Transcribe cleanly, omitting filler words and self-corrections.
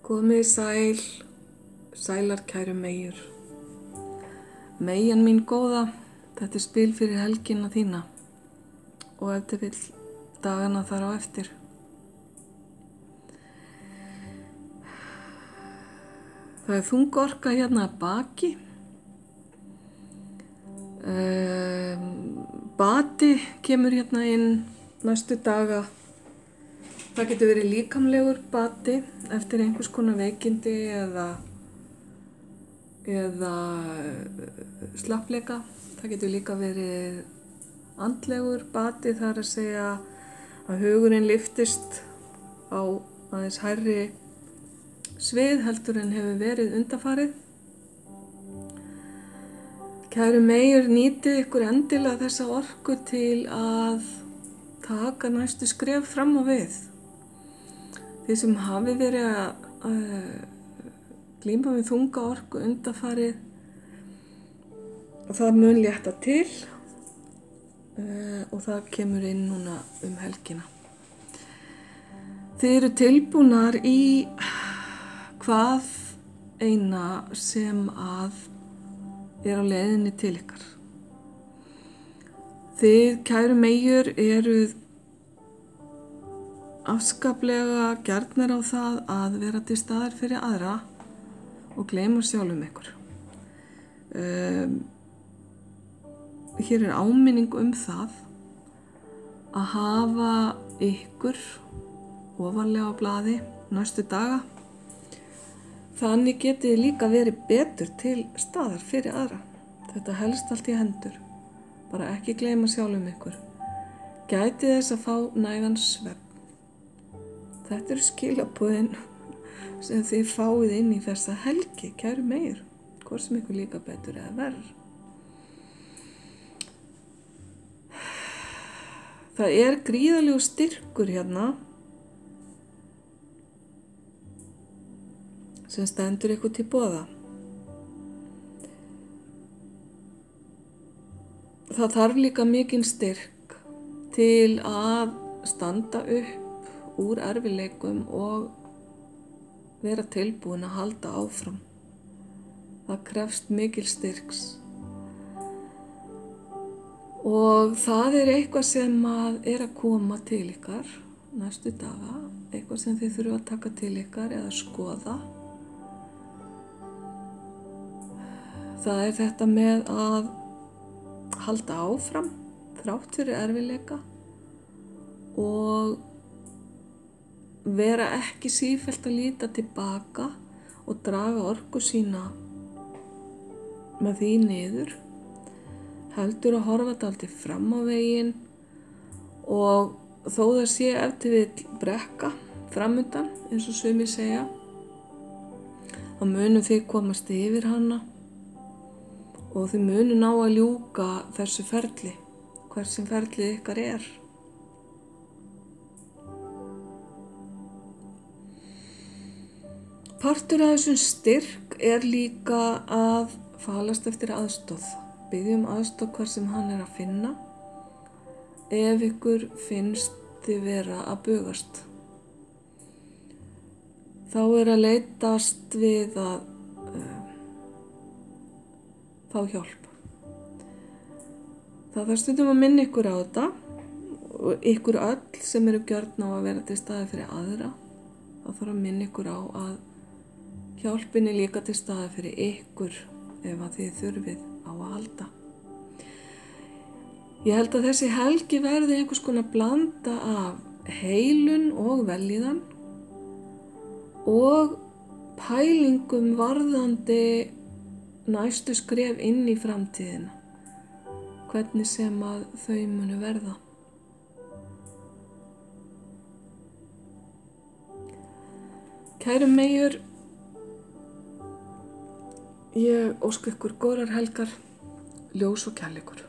Komið sæl, sælar kæru meyjur. Meyjan mín góða, þetta spil fyrir helgina þína og ef þið vill dagana þar á eftir. Það þung orka hérna að baki. Bati kemur hérna inn næstu daga. Það getur verið líkamlegur bati eftir einhvers konar veikindi eða slappleika. Það getur líka verið andlegur bati, það er að segja að hugurinn lyftist á aðeins hærri svið heldur en hefur verið undanfarið. Kæru meyjur, nýtið ykkur endilega þessa orku til að taka næstu skref fram á við. Þið sem hafi verið að glíma við þunga orku undanfarið, það mun létta til og það kemur inn núna helgina. Þið eru tilbúnar í hvað eina sem að er á leiðinni til ykkar. Þið, kæru meyjur, eruð afskaplega gjarnir á það að vera til staðar fyrir aðra og gleyma sjálfum ykkur. Hér er áminning það að hafa ykkur ofarlega á blaði næstu daga. Þannig getið þið líka verið betur til staðar fyrir aðra. Þetta helst allt í hendur. Bara ekki gleyma sjálfum ykkur. Gætið þess að fá nægan svefn. Þetta eru skilaboðin sem þið fáið inn í þessa helgi, kæru meyjur, hvort sem ykkur líka betur eða verr. Það er gríðarlegur styrkur hérna sem stendur ykkur til boða. Það þarf líka mikinn styrk til að standa upp úr erfiðleikum og vera tilbúin að halda áfram. Það krefst mikil styrks. Og það er eitthvað sem er að koma til ykkar næstu daga, eitthvað sem þið þurfa að taka til ykkar eða skoða. Það er þetta með að halda áfram þrátt fyrir erfiðleika og vera ekki sífellt að líta tilbaka og draga orku sína með því niður, heldur að horfa dálítið fram á veginn og þó það sé ef til vill brekka framundan, eins og sumir segja, þá munum þið komast yfir hana og þið munum ná að ljúka þessu ferli, hver sem ferlið ykkar er. Partur af þessum styrk er líka að falast eftir aðstoð. Biðjum aðstoð hvar sem hann er að finna ef ykkur finnst þið vera að bugast. Þá er að leitast við að fá hjálp. Það þarf stundum að minna ykkur á þetta og ykkur öll sem eru gjörn á að vera til staðar fyrir aðra. Það þarf að minna ykkur á að hjálpin er líka til staðar fyrir ykkur ef að þið þurfið á að halda. Ég held að þessi helgi verði einhvers konar blanda af heilun og vellíðan og pælingum varðandi næstu skref inn í framtíðina, hvernig sem að þau munu verða. Kæru meyjur, ég óska ykkur góðrar helgar, ljós og kærleikur.